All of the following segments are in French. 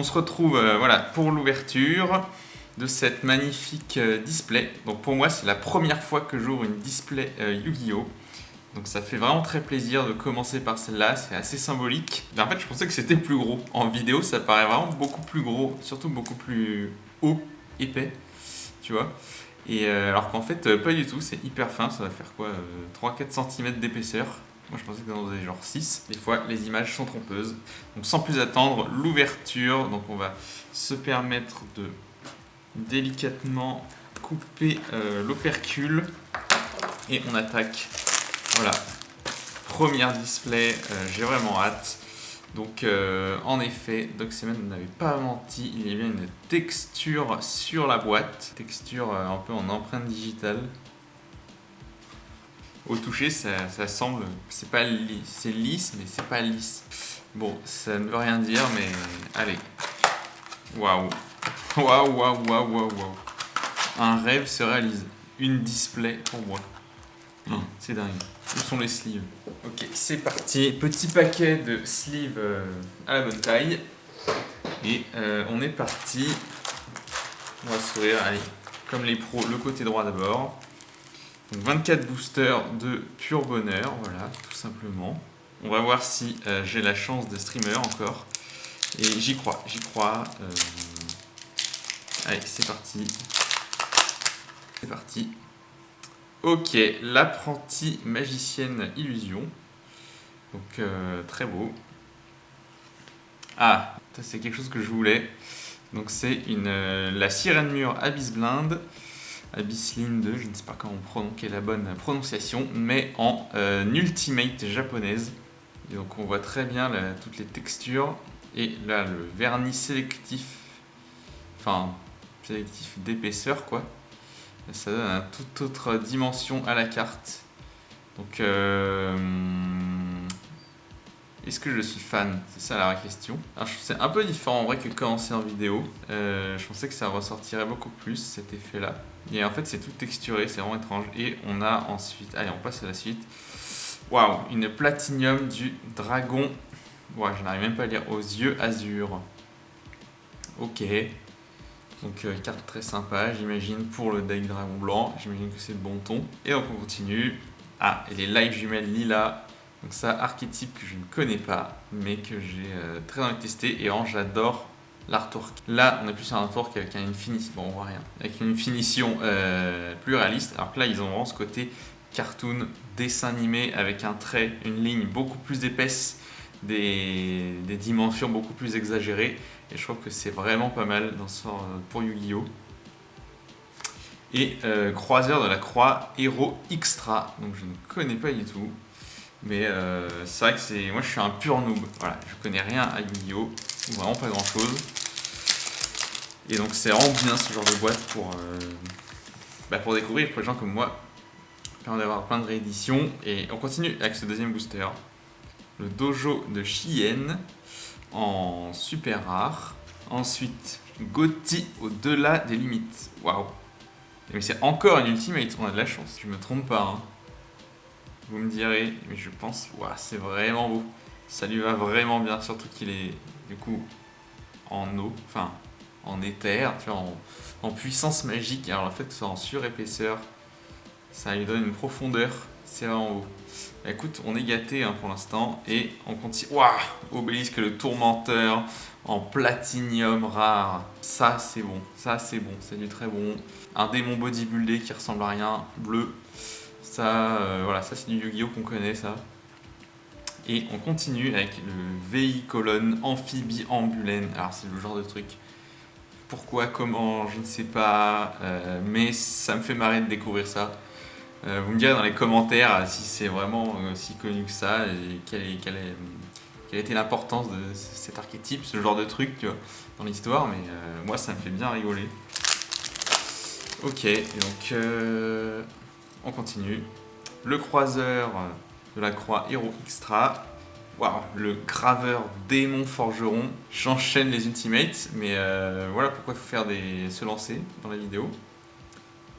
On se retrouve voilà, pour l'ouverture de cette magnifique display. Donc pour moi, c'est la première fois que j'ouvre une display Yu-Gi-Oh! Donc ça fait vraiment très plaisir de commencer par celle-là, c'est assez symbolique. Mais en fait, je pensais que c'était plus gros. En vidéo, ça paraît vraiment beaucoup plus gros, surtout beaucoup plus haut, épais, tu vois. Et alors qu'en fait, pas du tout, c'est hyper fin, ça va faire quoi 3-4 cm d'épaisseur. Moi je pensais que dans des genre 6. Des fois, les images sont trompeuses. Donc sans plus attendre, l'ouverture. Donc on va se permettre de délicatement couper l'opercule. Et on attaque. Voilà. Première display, j'ai vraiment hâte. Donc en effet, Doxyman n'avait pas menti, il y a bien une texture sur la boîte. Texture un peu en empreinte digitale. Au toucher, ça semble, c'est pas lisse, c'est lisse, mais c'est pas lisse. Bon, ça ne veut rien dire, mais allez. Waouh, waouh, waouh, waouh, waouh, waouh. Un rêve se réalise. Une display pour moi. C'est dingue. Où sont les sleeves? Ok, c'est parti. Petit paquet de sleeves à la bonne taille. Et on est parti. On va sourire, allez. Comme les pros, le côté droit d'abord. Donc 24 boosters de pur bonheur, voilà, tout simplement. On va voir si j'ai la chance de streamer encore. Et j'y crois, j'y crois. Allez, c'est parti. C'est parti. Ok, l'apprentie magicienne illusion. Donc très beau. Ah, ça c'est quelque chose que je voulais. Donc c'est la sirène mûre Abyss Blind. Abyssline 2, je ne sais pas comment quelle est la bonne prononciation, mais en ultimate japonaise. Et donc on voit très bien toutes les textures. Et là, le vernis sélectif, enfin, sélectif d'épaisseur, quoi. Ça donne une toute autre dimension à la carte. Donc, est-ce que je suis fan? C'est ça la vraie question. Alors, c'est un peu différent en vrai que quand c'est en vidéo. Je pensais que ça ressortirait beaucoup plus cet effet-là. Et en fait, c'est tout texturé, c'est vraiment étrange. Et on a ensuite, allez, on passe à la suite. Waouh, une platinium du dragon. Ouais, je n'arrive même pas à lire, aux yeux azur. Ok. Donc, carte très sympa, j'imagine, pour le deck dragon blanc. J'imagine que c'est le bon ton. Et donc, on continue. Ah, et les live jumelles lila. Donc ça, archétype que je ne connais pas, mais que j'ai très envie de tester. Et vraiment, j'adore l'artwork. Là, on est plus sur un artwork avec une finition, bon, on voit rien, avec une finition plus réaliste. Alors que là, ils ont vraiment ce côté cartoon, dessin animé, avec un trait, une ligne beaucoup plus épaisse, des dimensions beaucoup plus exagérées. Et je trouve que c'est vraiment pas mal pour Yu-Gi-Oh! Et croiseur de la croix, héros extra. Donc je ne connais pas du tout. Mais c'est vrai que moi je suis un pur noob. Voilà, je connais rien à Yu-Gi-Oh! Vraiment pas grand chose. Et donc c'est vraiment bien ce genre de boîte pour découvrir pour les gens comme moi. Ça permet d'avoir plein de rééditions. Et on continue avec ce deuxième booster. Le dojo de Chien en super rare. Ensuite, Gotti au-delà des limites. Waouh! Mais c'est encore une ultimate, on a de la chance. Je me trompe pas, hein. Vous me direz, mais je pense, waouh, c'est vraiment beau. Ça lui va vraiment bien, surtout qu'il est du coup en eau, enfin en éther, tu vois, en puissance magique. Alors le fait que ce soit en surépaisseur, ça lui donne une profondeur, c'est vraiment beau. Bah, écoute, on est gâté hein, pour l'instant et on continue. Waouh, Obélisque le tourmenteur en platinium rare. Ça c'est bon, c'est du très bon. Un démon bodybuildé qui ressemble à rien, bleu. Ça, voilà, ça c'est du Yu-Gi-Oh qu'on connaît ça. Et on continue avec le VI colonne amphibie ambulène. Alors c'est le genre de truc. Pourquoi, comment, je ne sais pas, mais ça me fait marrer de découvrir ça. Vous me direz dans les commentaires si c'est vraiment si connu que ça et quelle a été l'importance de cet archétype, ce genre de truc tu vois, dans l'histoire, mais moi ça me fait bien rigoler. Ok, et donc on continue. Le croiseur de la croix héros extra. Waouh, le graveur démon forgeron. J'enchaîne les ultimates, mais voilà pourquoi il faut se lancer dans la vidéo.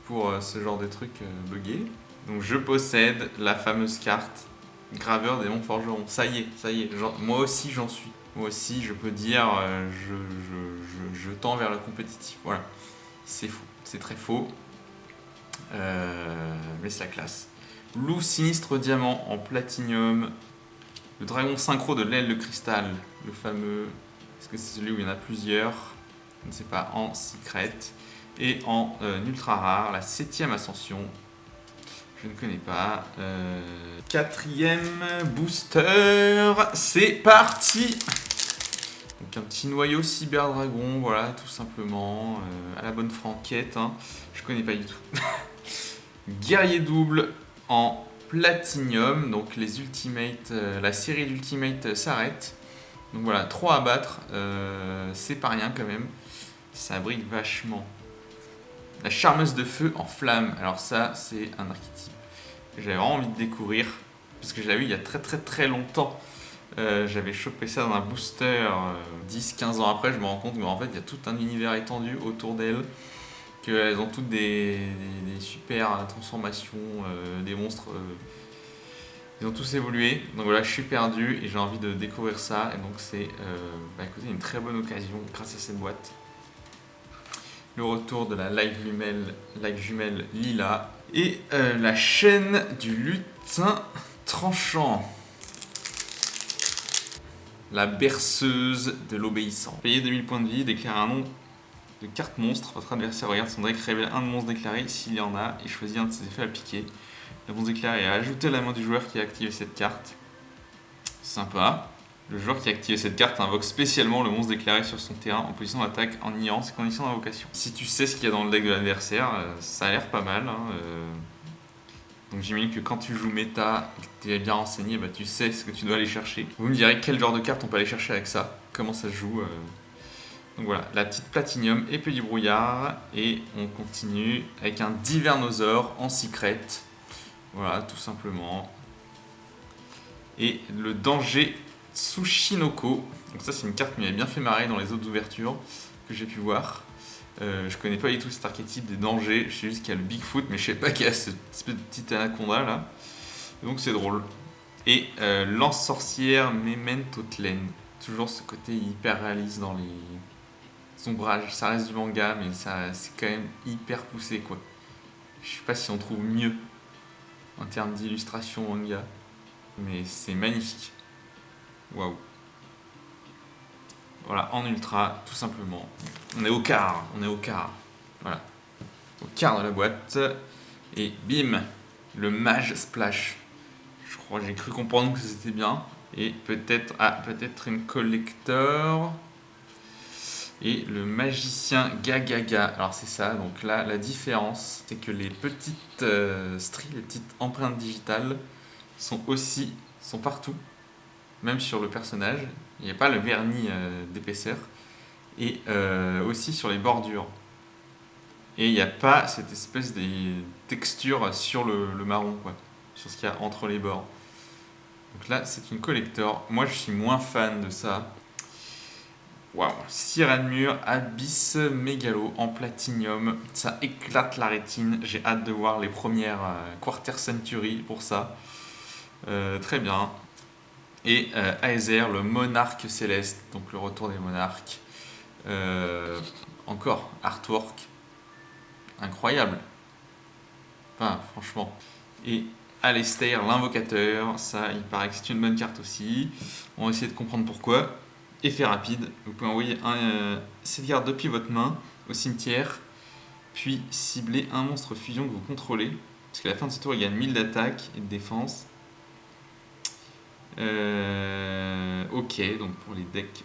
Pour ce genre de trucs buggés. Donc je possède la fameuse carte Graveur démon forgeron. Ça y est. Moi aussi, j'en suis. Moi aussi, je peux dire, je tends vers le compétitif. Voilà. C'est faux. C'est très faux. Mais c'est la classe. Loup sinistre diamant en platinium. Le dragon synchro de l'aile de cristal. Le fameux. Est-ce que c'est celui où il y en a plusieurs? Je ne sais pas. En secret. Et en ultra rare, la 7ème ascension. Je ne connais pas. 4ème booster. C'est parti! Donc un petit noyau cyberdragon, voilà, tout simplement. À la bonne franquette. Hein. Je connais pas du tout. Guerrier double en platinium. Donc les ultimates, la série d'ultimate s'arrête. Donc voilà, 3 à battre. C'est pas rien quand même. Ça brille vachement. La charmeuse de feu en flamme. Alors ça, c'est un archétype que j'avais vraiment envie de découvrir. Parce que je l'avais eu il y a très longtemps. J'avais chopé ça dans un booster 10-15 ans après. Je me rends compte qu'en fait, il y a tout un univers étendu autour d'elles. Qu'elles ont toutes des super transformations, des monstres. Ils ont tous évolué. Donc voilà, je suis perdu et j'ai envie de découvrir ça. Et donc c'est écoutez, une très bonne occasion grâce à cette boîte. Le retour de la live jumelle Lila et la chaîne du lutin tranchant. La berceuse de l'obéissant. Payez 2000 points de vie, déclarez un nom de carte monstre. Votre adversaire regarde son deck, révèle un monstre déclaré s'il y en a et choisit un de ses effets à piquer. Le monstre déclaré est ajouté à la main du joueur qui a activé cette carte. Sympa. Le joueur qui a activé cette carte invoque spécialement le monstre déclaré sur son terrain en position d'attaque en ignorant ses conditions d'invocation. Si tu sais ce qu'il y a dans le deck de l'adversaire, ça a l'air pas mal. Hein, Donc j'imagine que quand tu joues méta et que tu es bien renseigné, bah, tu sais ce que tu dois aller chercher. Vous me direz quel genre de carte on peut aller chercher avec ça, comment ça se joue. Donc voilà, la petite platinium épée du brouillard. Et on continue avec un divernosaure en secret. Voilà, tout simplement. Et le danger Tsushinoko. Donc ça c'est une carte qui m'avait bien fait marrer dans les autres ouvertures que j'ai pu voir. Je connais pas du tout cet archétype des dangers, je sais juste qu'il y a le Bigfoot, mais je sais pas qu'il y a ce petit anaconda là. Donc c'est drôle. Et lance-sorcière Memento Tlen. Toujours ce côté hyper réaliste dans les ombrages. Ça reste du manga, mais c'est quand même hyper poussé quoi. Je sais pas si on trouve mieux en termes d'illustration manga, mais c'est magnifique. Waouh. Voilà, en ultra, tout simplement. On est au quart. Voilà. Au quart de la boîte. Et bim, le Mage Splash. Je crois, j'ai cru comprendre que c'était bien. Et peut-être une collector. Et le magicien Gagaga. Alors c'est ça, donc là, la différence, c'est que les petites stries, les petites empreintes digitales sont partout. Même sur le personnage. Il n'y a pas le vernis d'épaisseur. Et aussi sur les bordures. Et il n'y a pas cette espèce de texture sur le marron, quoi. Sur ce qu'il y a entre les bords. Donc là, c'est une collector. Moi, je suis moins fan de ça. Waouh. Sirène Mur, Abyss Mégalo en platinium. Ça éclate la rétine. J'ai hâte de voir les premières Quarter Century pour ça. Très bien. Et Aether, le monarque céleste, donc le retour des monarques. Encore, artwork incroyable. Enfin, franchement. Et Alistair, l'invocateur, ça, il paraît que c'est une bonne carte aussi. On va essayer de comprendre pourquoi. Effet rapide, vous pouvez envoyer cette carte depuis votre main au cimetière, puis cibler un monstre fusion que vous contrôlez. Parce qu'à la fin de ce tour, il gagne 1000 d'attaque et de défense. Ok, donc pour les decks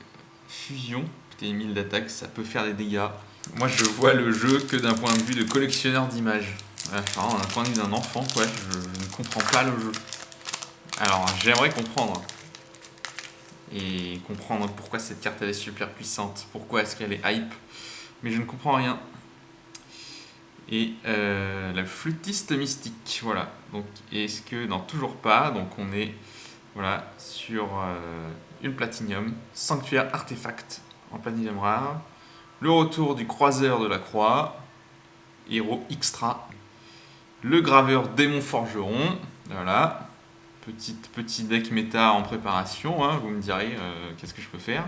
fusion, peut-être 1000 d'attaque, ça peut faire des dégâts. Moi je vois le jeu que d'un point de vue de collectionneur d'images. Enfin, d'un point de vue d'un enfant, quoi, je ne comprends pas le jeu. Alors j'aimerais comprendre. Et comprendre pourquoi cette carte elle est super puissante, pourquoi est-ce qu'elle est hype. Mais je ne comprends rien. Et la flûtiste mystique, voilà. Donc est-ce que, non, toujours pas, donc on est... Voilà, sur une platinium, sanctuaire artefact en platinium rare, le retour du croiseur de la croix, héros extra, le graveur démon forgeron, voilà, Petit deck méta en préparation, hein, vous me direz qu'est-ce que je peux faire.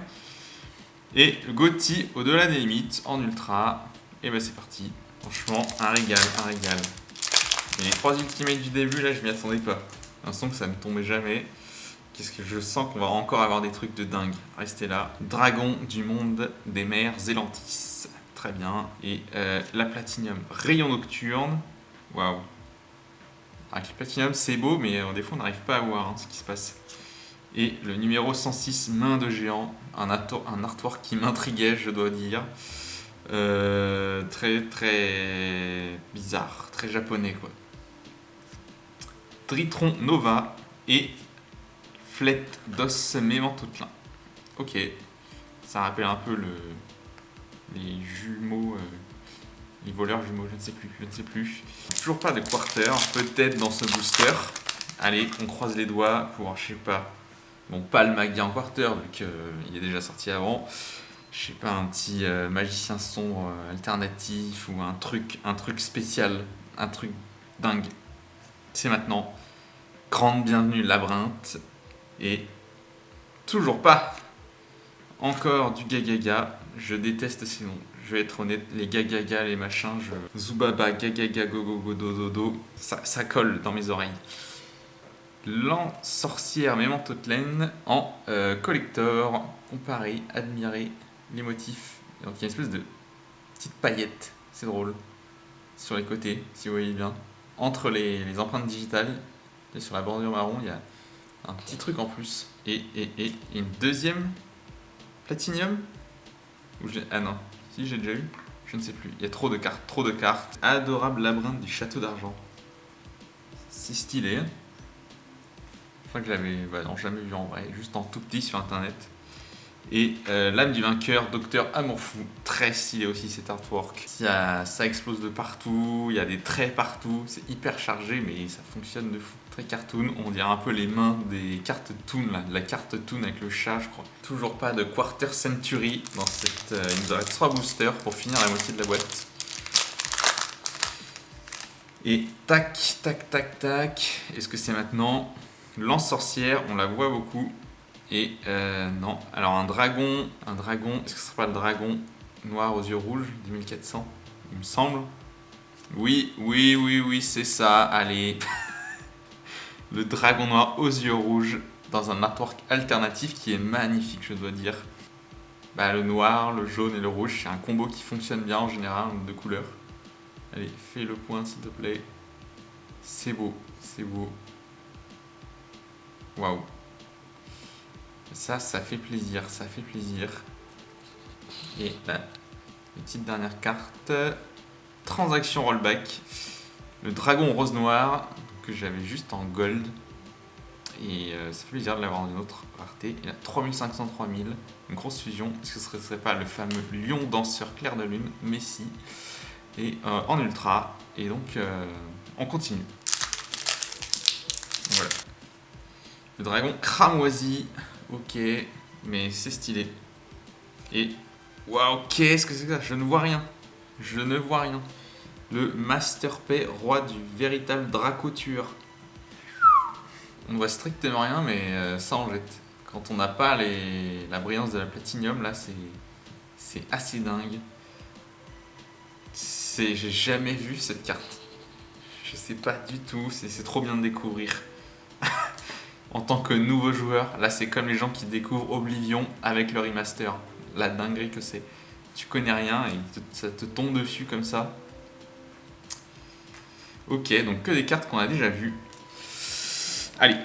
Et le Gotti au-delà des limites en ultra. Et ben c'est parti. Franchement, un régal, un régal. Et les 3 ultimates du début, là, je m'y attendais pas. L'instant que ça ne tombait jamais. Qu'est-ce que je sens qu'on va encore avoir des trucs de dingue. Restez là. Dragon du monde des mers Zélantis. Très bien. Et la Platinium, rayon nocturne. Waouh. Avec le Platinium, c'est beau, mais des fois, on n'arrive pas à voir ce qui se passe. Et le numéro 106, main de géant. Un artwork qui m'intriguait, je dois dire. Très, très bizarre. Très japonais, quoi. Dritron Nova et Flette d'os Mémentotlin. Ok. Ça rappelle un peu les jumeaux, les voleurs jumeaux, je ne sais plus. Toujours pas de quarter, peut-être dans ce booster. Allez, on croise les doigts pour, je sais pas, bon, pas le Magia en quarter, vu qu'il est déjà sorti avant. Je sais pas, un petit magicien sombre alternatif ou un truc spécial, un truc dingue. C'est maintenant. Grande bienvenue labyrinthe. Et toujours pas. Encore du gagaga. Je déteste ces noms. Je vais être honnête, les gagaga, les machins, Zubaba, gagaga, gogo, dodo, ça colle dans mes oreilles. Lance-sorcière Mémentotlaine en collector. Comparer, admirer les motifs. Donc il y a une espèce de petite paillette, c'est drôle, sur les côtés, si vous voyez bien. Entre les empreintes digitales, et sur la bordure marron, il y a un petit truc en plus. Et une deuxième Platinium. Ah non, si j'ai déjà eu, je ne sais plus. Il y a trop de cartes. Adorable labyrinthe du château d'argent. C'est stylé. Je crois que je l'avais jamais vu en vrai, juste en tout petit sur internet. Et l'âme du vainqueur, Docteur Amourfou, très stylé aussi cet artwork. Ça explose de partout, il y a des traits partout, c'est hyper chargé mais ça fonctionne de fou. Très cartoon, on dirait un peu les mains des cartes Toon, là, la carte Toon avec le chat je crois. Toujours pas de Quarter Century dans cette... il nous reste 3 boosters pour finir la moitié de la boîte. Et tac, est-ce que c'est maintenant? Lance-sorcière, on la voit beaucoup. Et non, alors un dragon, est-ce que ce sera pas le dragon noir aux yeux rouges, 2400, il me semble. Oui, c'est ça, allez. Le dragon noir aux yeux rouges dans un artwork alternatif qui est magnifique, je dois dire. Bah, le noir, le jaune et le rouge, c'est un combo qui fonctionne bien en général, de couleurs. Allez, fais le point s'il te plaît. C'est beau. Waouh. Ça fait plaisir, Et là, une petite dernière carte. Transaction rollback. Le dragon rose noir, que j'avais juste en gold. Et ça fait plaisir de l'avoir en une autre rareté. Il a 3500, 3000. Une grosse fusion. Est-ce que ce serait pas le fameux lion danseur clair de lune? Messi. Et en ultra. Et donc, on continue. Voilà. Le dragon cramoisi. Ok, mais c'est stylé. Et waouh, qu'est-ce que c'est que ça? Je ne vois rien. Le Master P, roi du véritable draco-tueur. On ne voit strictement rien, mais ça en jette. Quand on n'a pas la brillance de la Platinium, là, c'est assez dingue. J'ai jamais vu cette carte. Je sais pas du tout, c'est trop bien de découvrir. En tant que nouveau joueur, là c'est comme les gens qui découvrent Oblivion avec le remaster. La dinguerie que c'est. Tu connais rien et ça te tombe dessus comme ça. Ok, donc que des cartes qu'on a déjà vues. Allez.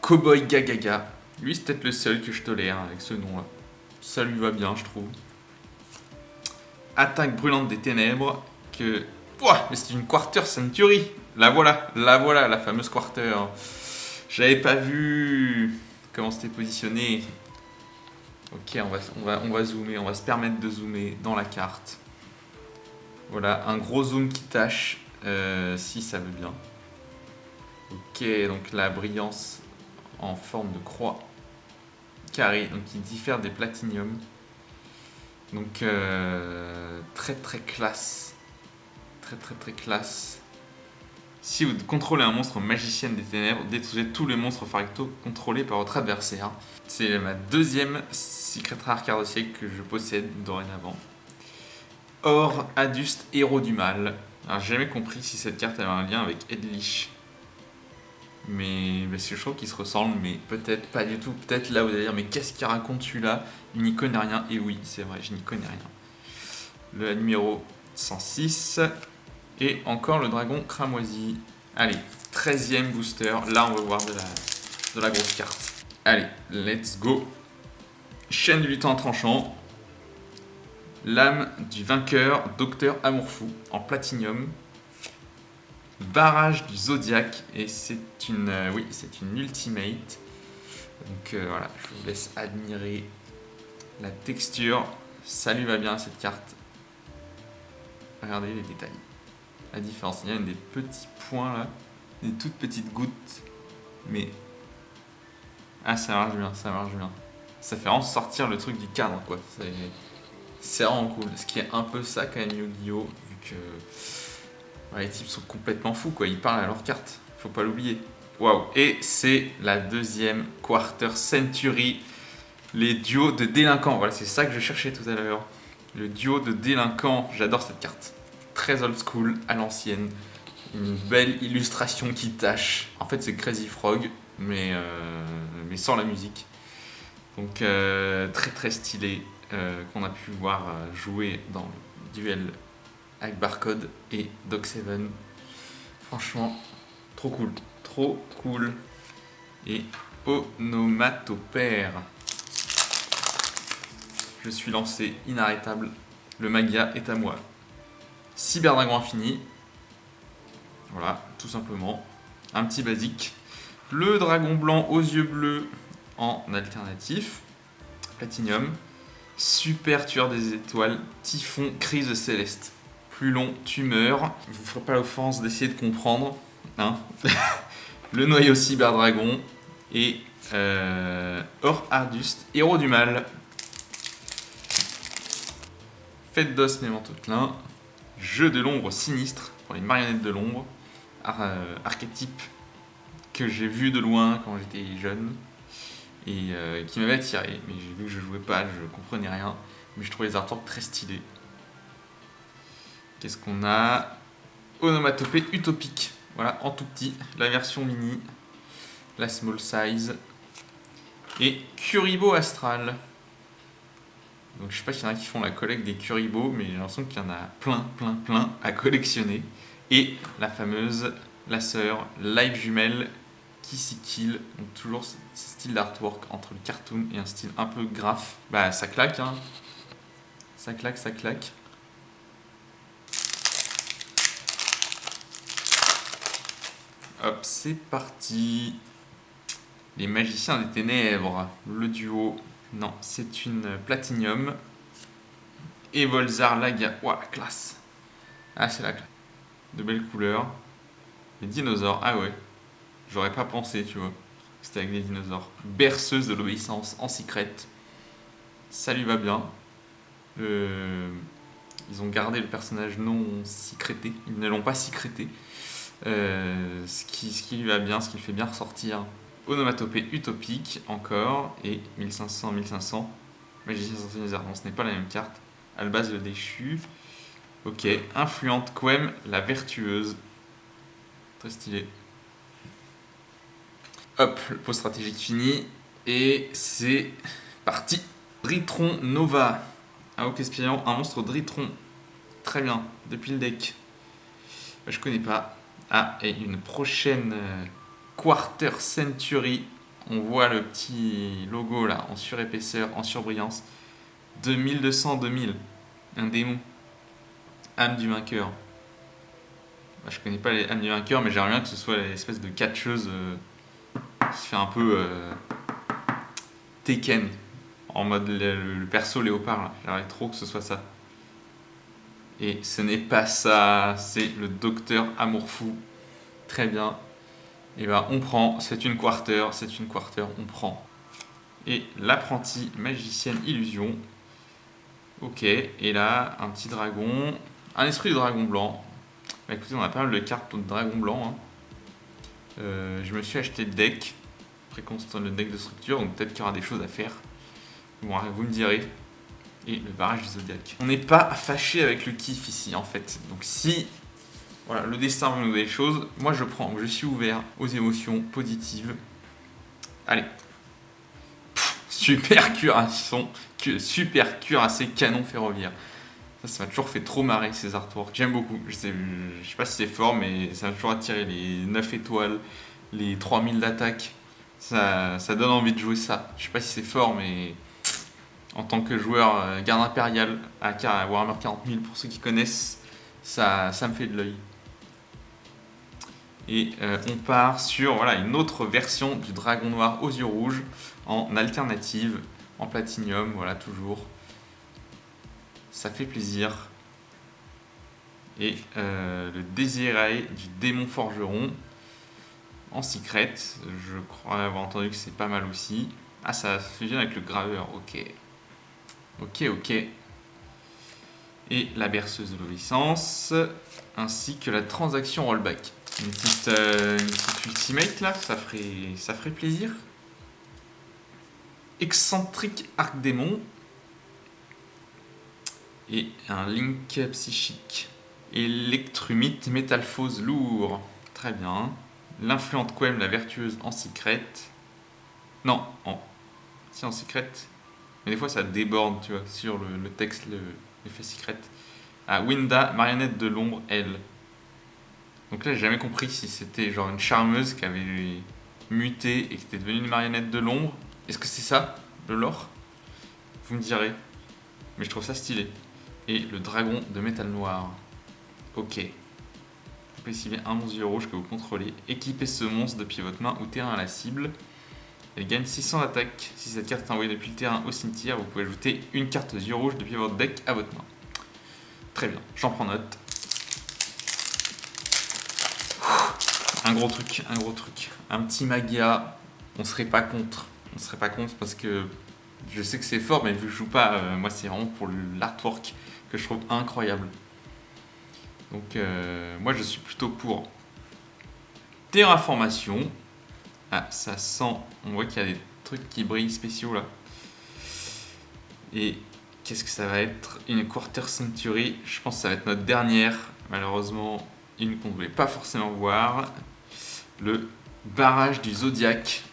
Cowboy Gagaga. Lui c'est peut-être le seul que je tolère avec ce nom là. Ça lui va bien je trouve. Attaque brûlante des ténèbres. Ouah, mais c'est une Quarter Century. La voilà, la fameuse Quarter. J'avais pas vu comment c'était positionné. Ok, on va zoomer, on va se permettre de zoomer dans la carte. Voilà, un gros zoom qui tâche, si ça veut bien. Ok, donc la brillance en forme de croix carrée, donc qui diffère des platiniums. Donc très classe. Très classe. Si vous contrôlez un monstre magicienne des ténèbres, détruisez tous les monstres fractaux contrôlés par votre adversaire. C'est ma deuxième Secret Rare carte siècle que je possède dorénavant. Or, Aduste, héros du mal. Alors, j'ai jamais compris si cette carte avait un lien avec Edlich. Mais parce que je trouve qu'ils se ressemblent, mais peut-être pas du tout. Peut-être là vous allez dire, mais qu'est-ce qu'il raconte celui-là? Il n'y connaît rien. Et oui, c'est vrai, je n'y connais rien. Le numéro 106. Et encore le dragon cramoisi. Allez, 13e booster. Là, on va voir de la grosse carte. Allez, let's go. Chaîne du lutin tranchant. Lame du vainqueur, Docteur Amourfou, en platinium. Barrage du Zodiaque, et c'est une, oui, c'est une ultimate. Donc voilà, je vous laisse admirer la texture. Ça lui va bien à cette carte. Regardez les détails. La différence, il y a des petits points là, des toutes petites gouttes, mais ah, ça marche bien, ça marche bien. Ça fait vraiment sortir le truc du cadre, quoi. C'est vraiment cool. Ce qui est un peu ça quand même Yu-Gi-Oh, vu que les types sont complètement fous, quoi. Ils parlent à leurs cartes, faut pas l'oublier. Waouh. Et c'est la deuxième Quarter Century, les duos de délinquants. Voilà, c'est ça que je cherchais tout à l'heure. Le duo de délinquants, j'adore cette carte. Très old school, à l'ancienne. Une belle illustration qui tâche. En fait, c'est Crazy Frog, mais sans la musique. Donc très très stylé, qu'on a pu voir jouer dans le duel avec Barcode et Doc7. Franchement, trop cool. Trop cool. Et onomatopère. Je suis lancé, inarrêtable. Le Magia est à moi. Cyberdragon infini. Voilà, tout simplement. Un petit basique. Le dragon blanc aux yeux bleus en alternatif. Platinum. Super tueur des étoiles. Typhon, crise céleste. Plus long, tu meurs. Je vous ferai pas l'offense d'essayer de comprendre. Hein. Le noyau cyberdragon. Et Or Arduste, héros du mal. Fête d'os Mémentotelin. Jeu de l'ombre sinistre pour les marionnettes de l'ombre. Archétype que j'ai vu de loin quand j'étais jeune et qui m'avait attiré, mais j'ai vu que je jouais pas, je comprenais rien, mais je trouvais les artworks très stylés. Qu'est-ce qu'on a? Onomatopée utopique, voilà, en tout petit, la version mini, la small size, et Kuribo astral. Donc je sais pas s'il y en a qui font la collecte des Kuribo, mais j'ai l'impression qu'il y en a plein à collectionner. Et la fameuse, la sœur, live jumelle, Kissy Kill, donc toujours ce style d'artwork entre le cartoon et un style un peu graphe. Bah ça claque, hein. Ça claque, ça claque. Hop, c'est parti. Les magiciens des ténèbres, le duo. Non, c'est une Platinium. Et Volzar Laga. Ouah, la classe. Ah, c'est la classe. De belles couleurs. Les dinosaures, ah ouais. J'aurais pas pensé, tu vois. C'était avec des dinosaures. Berceuse de l'obéissance en secret. Ça lui va bien. Ils ont gardé le personnage non secrété. Ils ne l'ont pas secrété. Ce qui lui va bien, ce qui le fait bien ressortir. Onomatopée utopique, encore. Et 1500. Magicien synthétiseur. Non, ce n'est pas la même carte. Albaz le déchu. Ok. Influente Quem, la vertueuse. Très stylé. Hop, le pot stratégique fini. Et c'est parti. Dritron Nova. Un Hawk Espion, un monstre Dritron. Très bien, depuis le deck. Je connais pas. Ah, et une prochaine Quarter Century. On voit le petit logo là, en surépaisseur, en surbrillance. 2200-2000. Un démon. Âme du vainqueur. Bah, je connais pas les âmes du vainqueur, mais j'aimerais bien que ce soit l'espèce de catcheuse qui fait un peu Tekken. En mode le perso léopard là. J'aimerais trop que ce soit ça. Et ce n'est pas ça, c'est le docteur Amourfou. Très bien. Et ben on prend, c'est une quarter, on prend. Et l'apprenti magicienne illusion. Ok, et là, un petit dragon, un esprit de dragon blanc. Bah écoutez, on a pas mal de cartes de dragon blanc. Hein. Je me suis acheté le deck. Préconstruire le deck de structure, donc peut-être qu'il y aura des choses à faire. Bon, vous me direz. Et le barrage du zodiaque. On n'est pas fâché avec le kiff ici en fait. Donc si voilà, le destin veut nous donner des choses, moi je prends. Je suis ouvert aux émotions positives. Allez. Super cuirassé, canon ferroviaire. Ça m'a toujours fait trop marrer ces artworks. J'aime beaucoup. Je sais pas si c'est fort, mais ça m'a toujours attiré les 9 étoiles, les 3000 d'attaque. Ça donne envie de jouer ça. Je sais pas si c'est fort, mais en tant que joueur garde impériale à Warhammer 40 000, pour ceux qui connaissent, ça me fait de l'œil. Et on part sur voilà, une autre version du dragon noir aux yeux rouges en alternative, en platinium, voilà, toujours. Ça fait plaisir. Et le Désiré du démon forgeron en secret. Je crois avoir entendu que c'est pas mal aussi. Ah, ça fusionne avec le graveur, ok. Ok. Et la berceuse de l'obéissance, ainsi que la transaction rollback. Une petite ultimate là, ça ferait plaisir. Excentrique arc démon. Et un link psychique. Électrumite métalphose lourd. Très bien. L'influente Quem, la vertueuse en secret. Non, en secret. Mais des fois ça déborde, tu vois, sur le texte, l'effet secret. Ah, Winda, marionnette de l'ombre, elle. Donc là, j'ai jamais compris si c'était genre une charmeuse qui avait muté et qui était devenue une marionnette de l'ombre. Est-ce que c'est ça, le lore? Vous me direz. Mais je trouve ça stylé. Et le dragon de métal noir. Ok. Vous pouvez cibler un monstre rouge que vous contrôlez. Équipez ce monstre depuis votre main ou terrain à la cible. Elle gagne 600 d'attaque. Si cette carte est envoyée depuis le terrain au cimetière, vous pouvez ajouter une carte yeux rouge depuis votre deck à votre main. Très bien, j'en prends note. Un gros truc. Un petit Magia, on serait pas contre. Parce que je sais que c'est fort, mais vu que je joue pas, moi c'est vraiment pour l'artwork que je trouve incroyable. Donc moi je suis plutôt pour Terraformation. Ah, ça sent, on voit qu'il y a des trucs qui brillent spéciaux là. Et qu'est-ce que ça va être? Une Quarter Century, je pense que ça va être notre dernière. Malheureusement, une qu'on ne voulait pas forcément voir. Le barrage du Zodiac.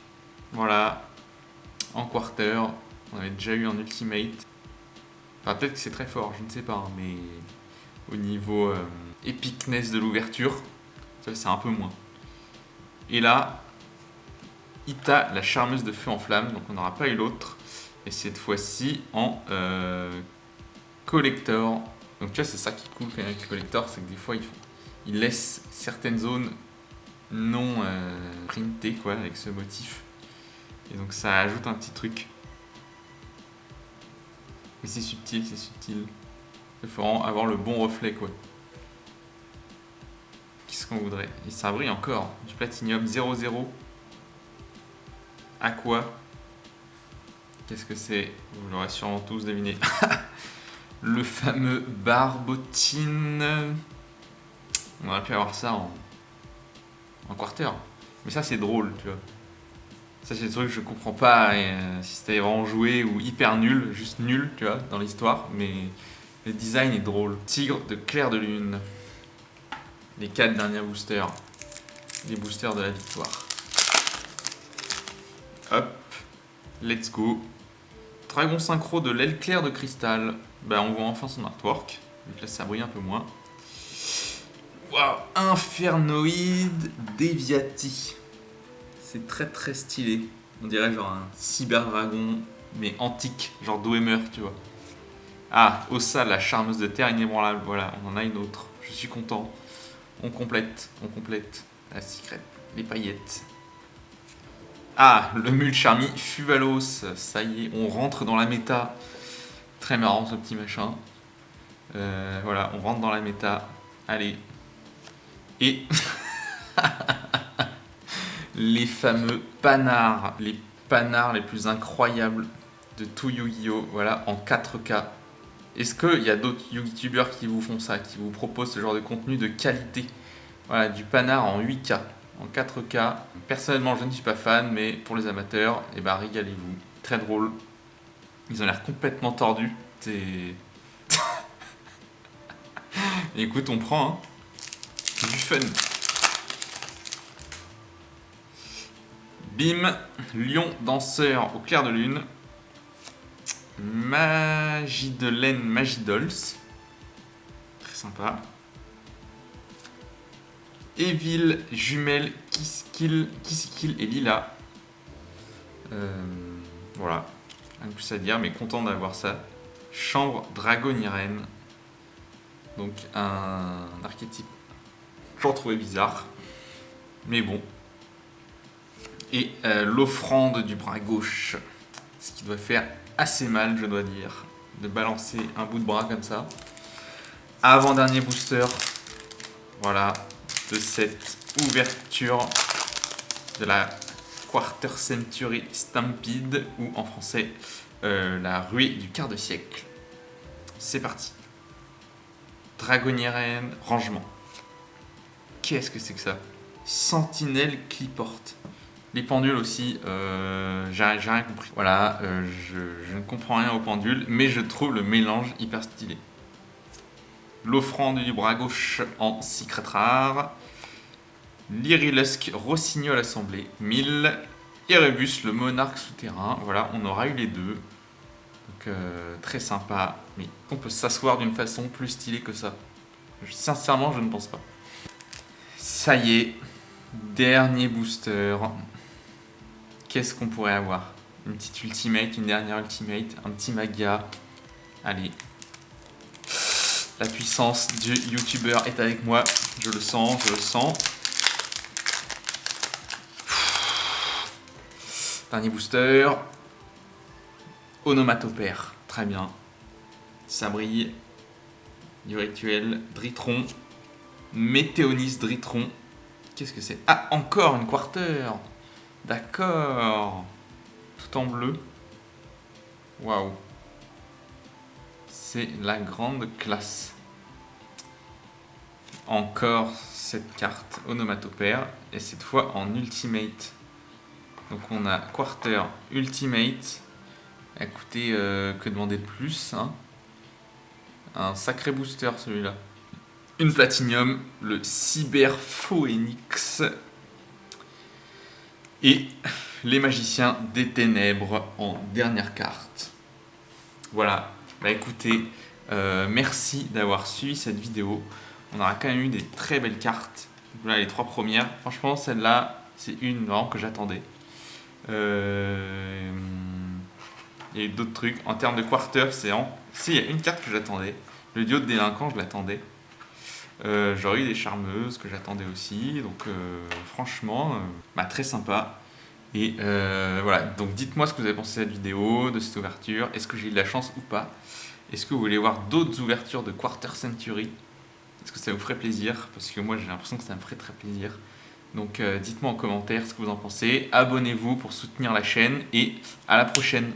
Voilà, en quarter. On avait déjà eu un ultimate. Enfin, peut-être que c'est très fort, je ne sais pas, hein, mais au niveau epicness de l'ouverture, c'est un peu moins. Et là, Ita, la charmeuse de feu en flamme, donc on n'aura pas eu l'autre. Et cette fois-ci en collector. Donc tu vois, c'est ça qui est cool quand même avec les collectors, c'est que des fois ils laissent certaines zones non printées quoi, avec ce motif. Et donc ça ajoute un petit truc. Mais c'est subtil. Il faut vraiment avoir le bon reflet quoi. Qu'est-ce qu'on voudrait? Et ça brille encore. Du platinium 00. Aqua. Qu'est-ce que c'est? Vous l'aurez sûrement tous deviné. Le fameux Barbotine. On aurait pu avoir ça en quarter. Mais ça c'est drôle, tu vois. Ça c'est des trucs que je comprends pas si c'était vraiment joué ou hyper nul, juste nul, tu vois, dans l'histoire. Mais le design est drôle. Tigre de clair de lune. Les 4 derniers boosters. Les boosters de la victoire. Hop. Let's go. Dragon synchro de l'aile claire de cristal. Bah on voit enfin son artwork. Donc là ça brille un peu moins. Waouh. Infernoïde Deviati. C'est très stylé. On dirait genre un cyber dragon, mais antique, genre Dwemer, tu vois. Ah, Ossa, la charmeuse de terre inébranlable. Voilà, on en a une autre. Je suis content. On complète. La secret, les paillettes. Ah, le Mulcharmi Fuvalos. Ça y est, on rentre dans la méta. Très marrant ce petit machin. Voilà, on rentre dans la méta. Allez. Et les fameux panards. Les panards les plus incroyables de tout Yu-Gi-Oh! Voilà, en 4K. Est-ce qu'il y a d'autres youtubeurs qui vous font ça, qui vous proposent ce genre de contenu de qualité? Voilà, du panard en 8K, en 4K. Personnellement, je ne suis pas fan, mais pour les amateurs, eh ben, régalez-vous. Très drôle. Ils ont l'air complètement tordus. C'est... Écoute, on prend, hein. C'est du fun. Bim, lion danseur au clair de lune. Magidelaine Magidols. Très sympa. Evil, jumelle, Kissikil et Lila. Voilà. Rien de plus à dire, mais content d'avoir ça. Chambre dragonirène. Donc un archétype que j'en trouvais bizarre. Mais bon. Et l'offrande du bras gauche. Ce qui doit faire assez mal, je dois dire, de balancer un bout de bras comme ça. Avant-dernier booster. Voilà. De cette ouverture de la Quarter Century Stampede, ou en français, la ruée du quart de siècle. C'est parti. Dragonnière rangement. Qu'est-ce que c'est que ça? Sentinelle Cliporte. Les pendules aussi, j'ai rien compris. Voilà, je ne comprends rien aux pendules, mais je trouve le mélange hyper stylé. L'offrande du bras gauche en secret rare. Lyrilusc Rossignol Assemblée 1000. Erebus le monarque souterrain. Voilà, on aura eu les deux. Donc très sympa. Mais on peut s'asseoir d'une façon plus stylée que ça? Sincèrement, je ne pense pas. Ça y est, dernier booster. Qu'est-ce qu'on pourrait avoir? Une petite ultimate, une dernière ultimate, un petit magia. Allez. La puissance du youtubeur est avec moi. Je le sens, je le sens. Dernier booster. Onomatopère. Très bien. Ça brille. Du rituel. Dritron. Météonis Dritron. Qu'est-ce que c'est? Ah, encore une quarter. D'accord. Tout en bleu. Waouh. C'est la grande classe. Encore cette carte onomatopère. Et cette fois en ultimate. Donc on a quarter ultimate. Écoutez, que demander de plus, hein? Un sacré booster celui-là. Une platinium, le Cyberphoenix. Et les magiciens des ténèbres en dernière carte. Voilà, bah écoutez, merci d'avoir suivi cette vidéo. On aura quand même eu des très belles cartes. Voilà les trois premières. Franchement, celle-là, c'est une vraiment que j'attendais. Il y a eu d'autres trucs. En termes de quarter, c'est en... Si, il y a une carte que j'attendais. Le duo de délinquants, je l'attendais. J'aurais eu des charmeuses que j'attendais aussi. Donc franchement, très sympa. Et voilà, donc dites-moi ce que vous avez pensé de cette vidéo, de cette ouverture. Est-ce que j'ai eu de la chance ou pas? Est-ce que vous voulez voir d'autres ouvertures de Quarter Century? Est-ce que ça vous ferait plaisir? Parce que moi j'ai l'impression que ça me ferait très plaisir. Donc dites-moi en commentaire ce que vous en pensez. Abonnez-vous pour soutenir la chaîne et à la prochaine.